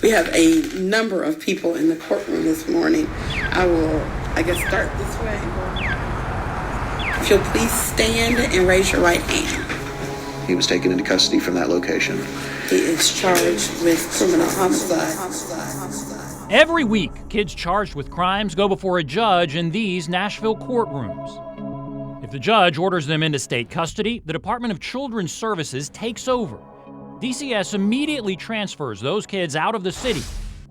We have a number of people in the courtroom this morning. I will, start this way. If you'll please stand and raise your right hand. He was taken into custody from that location. He is charged with criminal homicide. Every week, kids charged with crimes go before a judge in these Nashville courtrooms. If the judge orders them into state custody, the Department of Children's Services takes over. DCS immediately transfers those kids out of the city,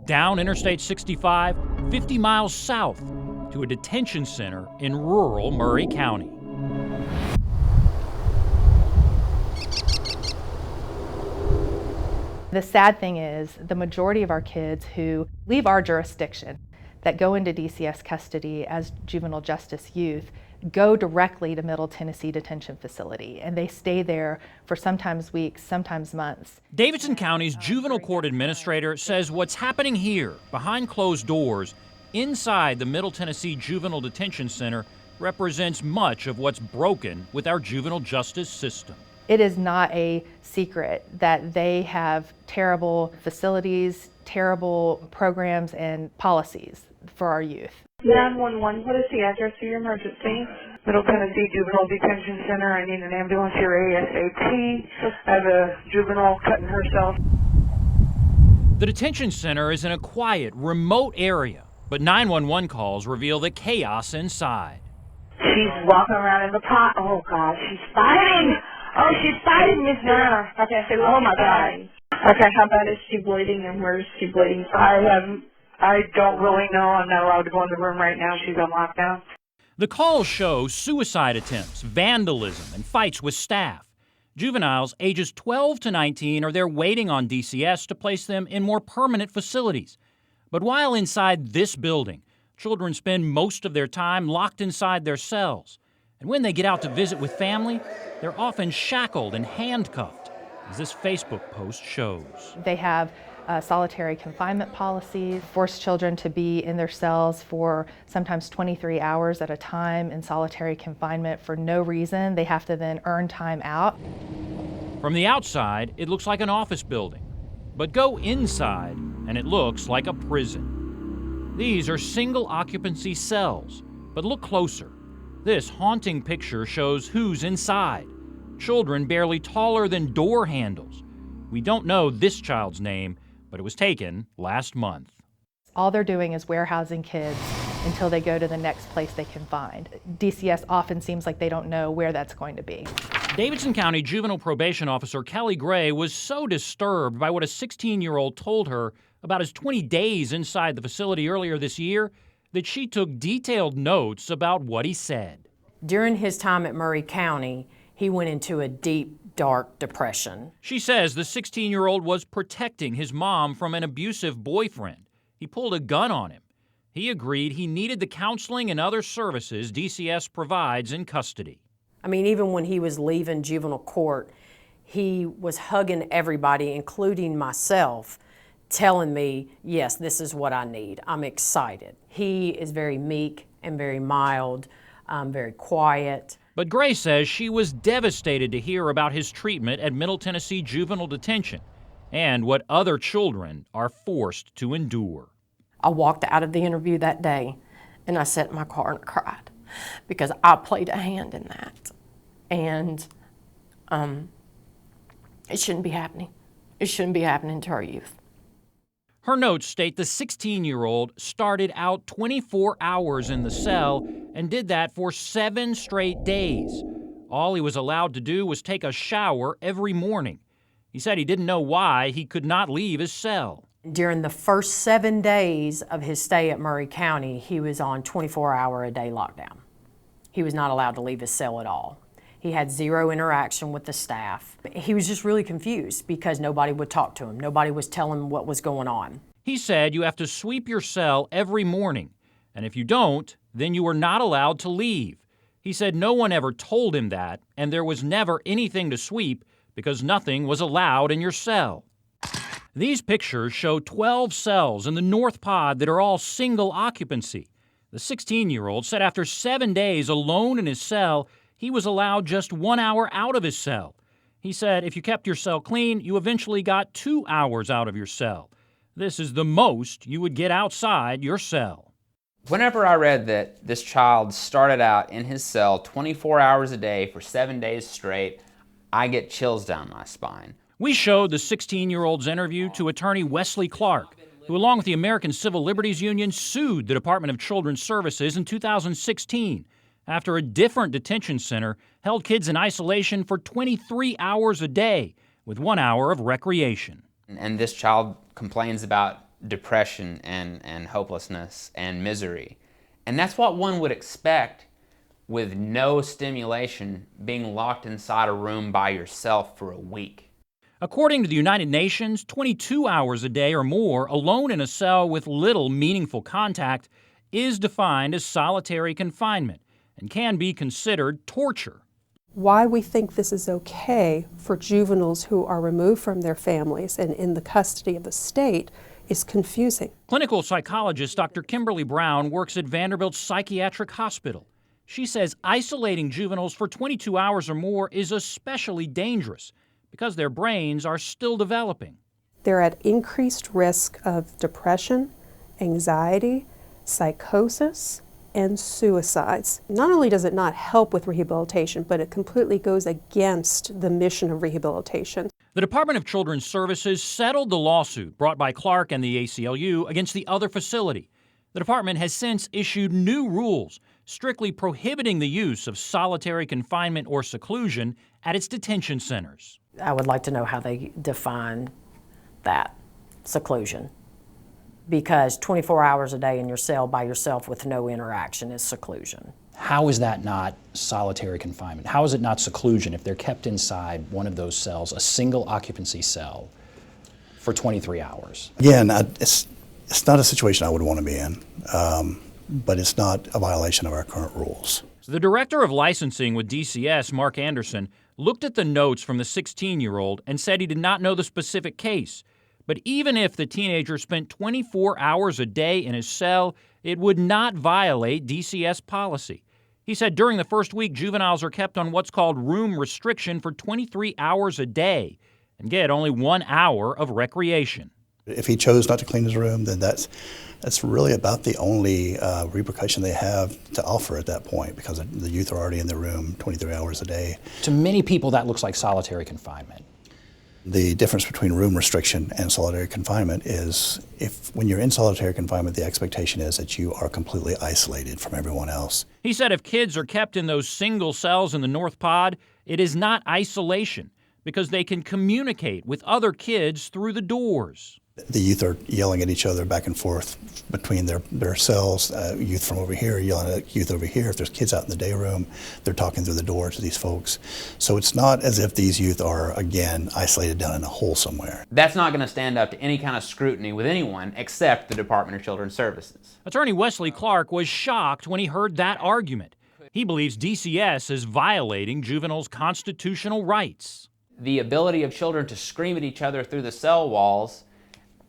down Interstate 65, 50 miles south, to a detention center in rural Murray County. The sad thing is, the majority of our kids who leave our jurisdiction, that go into DCS custody as juvenile justice youth, go directly to Middle Tennessee Detention Facility, and they stay there for sometimes weeks, sometimes months. Davidson County's juvenile court administrator says what's happening here, behind closed doors, inside the Middle Tennessee Juvenile Detention Center, represents much of what's broken with our juvenile justice system. It is not a secret that they have terrible facilities, terrible programs and policies for our youth. 911, what is the address of your emergency? Middle Tennessee Juvenile Detention Center. I need an ambulance here ASAP. I have a juvenile cutting herself. The detention center is in a quiet, remote area, but 911 calls reveal the chaos inside. She's walking around in the pot. Oh, God, she's fighting. Oh, she's fighting, Miss Joanna. Okay, oh, my God. Okay, how bad is she bleeding and where is she bleeding from? I don't really know. I'm not allowed to go in the room right now. She's on lockdown. The calls show suicide attempts, vandalism, and fights with staff. Juveniles ages 12 to 19 are there waiting on DCS to place them in more permanent facilities. But while inside this building, children spend most of their time locked inside their cells. And when they get out to visit with family, they're often shackled and handcuffed, as this Facebook post shows. They have solitary confinement policies, force children to be in their cells for sometimes 23 hours at a time in solitary confinement for no reason. They have to then earn time out. From the outside, it looks like an office building. But go inside, and it looks like a prison. These are single-occupancy cells, but look closer. This haunting picture shows who's inside. Children barely taller than door handles. We don't know this child's name, but it was taken last month. All they're doing is warehousing kids until they go to the next place they can find. DCS often seems like they don't know where that's going to be. Davidson County Juvenile Probation Officer Kelly Gray was so disturbed by what a 16-year-old told her about his 20 days inside the facility earlier this year that she took detailed notes about what he said. During his time at Murray County, he went into a deep, dark depression. She says the 16-year-old was protecting his mom from an abusive boyfriend. He pulled a gun on him. He agreed he needed the counseling and other services DCS provides in custody. I mean, even when he was leaving juvenile court, he was hugging everybody, including myself, telling me, yes, this is what I need. I'm excited. He is very meek and very mild, very quiet. But Gray says she was devastated to hear about his treatment at Middle Tennessee Juvenile Detention and what other children are forced to endure. I walked out of the interview that day and I sat in my car and cried because I played a hand in that. And it shouldn't be happening. It shouldn't be happening to our youth. Her notes state the 16-year-old started out 24 hours in the cell and did that for 7 straight days. All he was allowed to do was take a shower every morning. He said he didn't know why he could not leave his cell. During the first 7 days of his stay at Murray County, he was on 24-hour-a-day lockdown. He was not allowed to leave his cell at all. He had zero interaction with the staff. He was just really confused because nobody would talk to him. Nobody was telling him what was going on. He said you have to sweep your cell every morning, and if you don't, then you are not allowed to leave. He said no one ever told him that, and there was never anything to sweep because nothing was allowed in your cell. These pictures show 12 cells in the North Pod that are all single occupancy. The 16-year-old said after 7 days alone in his cell, he was allowed just 1 hour out of his cell. He said if you kept your cell clean, you eventually got 2 hours out of your cell. This is the most you would get outside your cell. Whenever I read that this child started out in his cell 24 hours a day for 7 days straight, I get chills down my spine. We showed the 16-year-old's interview to attorney Wesley Clark, who along with the American Civil Liberties Union sued the Department of Children's Services in 2016 after a different detention center held kids in isolation for 23 hours a day with 1 hour of recreation. And this child complains about depression and hopelessness and misery. And that's what one would expect with no stimulation, being locked inside a room by yourself for a week. According to the United Nations, 22 hours a day or more alone in a cell with little meaningful contact is defined as solitary confinement and can be considered torture. Why we think this is okay for juveniles who are removed from their families and in the custody of the state is confusing. Clinical psychologist Dr. Kimberly Brown works at Vanderbilt Psychiatric Hospital. She says isolating juveniles for 22 hours or more is especially dangerous because their brains are still developing. They're at increased risk of depression, anxiety, psychosis, and suicides. Not only does it not help with rehabilitation, but it completely goes against the mission of rehabilitation. The Department of Children's Services settled the lawsuit brought by Clark and the ACLU against the other facility. The department has since issued new rules strictly prohibiting the use of solitary confinement or seclusion at its detention centers. I would like to know how they define that, seclusion. Because 24 hours a day in your cell by yourself with no interaction is seclusion. How is that not solitary confinement? How is it not seclusion if they're kept inside one of those cells, a single occupancy cell, for 23 hours? Again, it's not a situation I would want to be in, but it's not a violation of our current rules. The director of licensing with DCS, Mark Anderson, looked at the notes from the 16-year-old and said he did not know the specific case. But even if the teenager spent 24 hours a day in his cell, it would not violate DCS policy. He said during the first week, juveniles are kept on what's called room restriction for 23 hours a day and get only 1 hour of recreation. If he chose not to clean his room, then that's really about the only repercussion they have to offer at that point, because the youth are already in their room 23 hours a day. To many people, that looks like solitary confinement. The difference between room restriction and solitary confinement is when you're in solitary confinement, the expectation is that you are completely isolated from everyone else. He said if kids are kept in those single cells in the North Pod, it is not isolation because they can communicate with other kids through the doors. The youth are yelling at each other back and forth between their cells. Youth from over here yelling at youth over here. If there's kids out in the day room, they're talking through the door to these folks. So it's not as if these youth are, again, isolated down in a hole somewhere. That's not going to stand up to any kind of scrutiny with anyone except the Department of Children's Services. Attorney Wesley Clark was shocked when he heard that argument. He believes DCS is violating juveniles' constitutional rights. The ability of children to scream at each other through the cell walls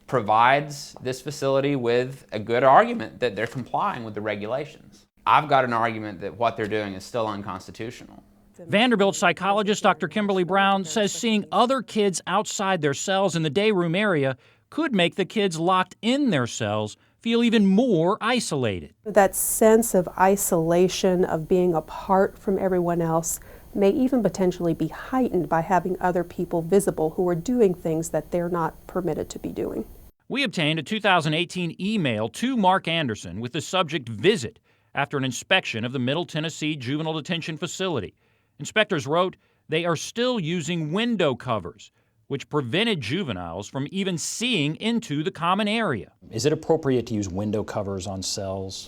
provides this facility with a good argument that they're complying with the regulations. I've got an argument that what they're doing is still unconstitutional. Vanderbilt psychologist Dr. Kimberly Brown says seeing other kids outside their cells in the day room area could make the kids locked in their cells feel even more isolated. That sense of isolation, of being apart from everyone else, may even potentially be heightened by having other people visible who are doing things that they're not permitted to be doing. We obtained a 2018 email to Mark Anderson with the subject visit after an inspection of the Middle Tennessee Juvenile Detention Facility. Inspectors wrote they are still using window covers, which prevented juveniles from even seeing into the common area. Is it appropriate to use window covers on cells?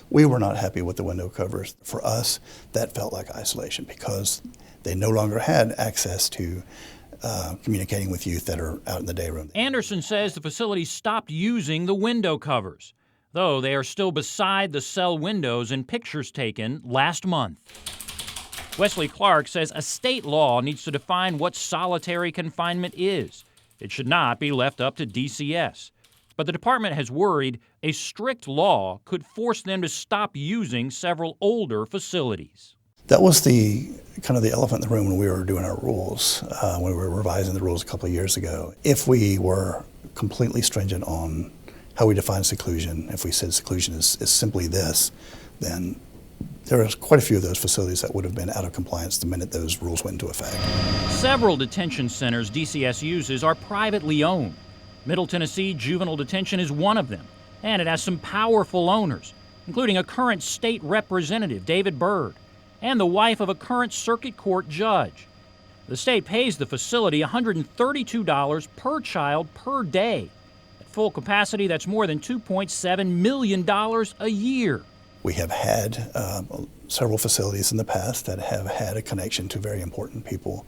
We were not happy with the window covers. For us, that felt like isolation because they no longer had access to communicating with youth that are out in the day room. Anderson says the facility stopped using the window covers, though they are still beside the cell windows in pictures taken last month. Wesley Clark says a state law needs to define what solitary confinement is. It should not be left up to DCS. But the department has worried a strict law could force them to stop using several older facilities. That was the kind of the elephant in the room when we were doing our rules, when we were revising the rules a couple of years ago. If we were completely stringent on how we define seclusion. If we said seclusion is simply this, then there are quite a few of those facilities that would have been out of compliance the minute those rules went into effect. Several detention centers DCS uses are privately owned. Middle Tennessee Juvenile Detention is one of them, and it has some powerful owners, including a current state representative, David Byrd, and the wife of a current circuit court judge. The state pays the facility $132 per child per day. At full capacity, that's more than $2.7 million a year. We have had several facilities in the past that have had a connection to very important people,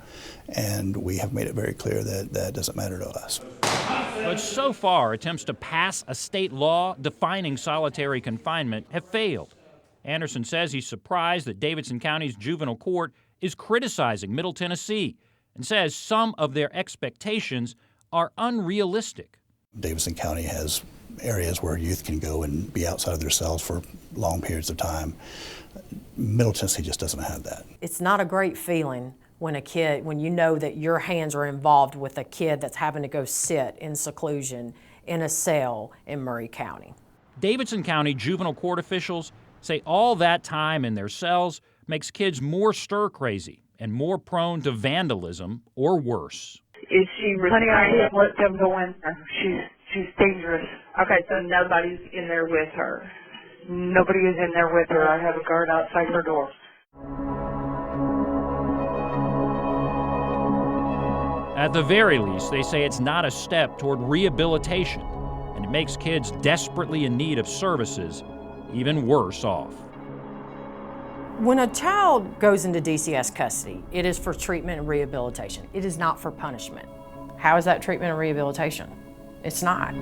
and we have made it very clear that that doesn't matter to us. But so far, attempts to pass a state law defining solitary confinement have failed. Anderson says he's surprised that Davidson County's juvenile court is criticizing Middle Tennessee and says some of their expectations are unrealistic. Davidson County has areas where youth can go and be outside of their cells for long periods of time. Middle Tennessee just doesn't have that. It's not a great feeling when you know that your hands are involved with a kid that's having to go sit in seclusion in a cell in Murray County. Davidson County juvenile court officials say all that time in their cells makes kids more stir-crazy and more prone to vandalism or worse. Is she honey, I have let them go in there. She's dangerous. Okay, so nobody's in there with her. Nobody is in there with her. I have a guard outside her door. At the very least, they say it's not a step toward rehabilitation, and it makes kids desperately in need of services even worse off. When a child goes into DCS custody, it is for treatment and rehabilitation. It is not for punishment. How is that treatment and rehabilitation? It's not.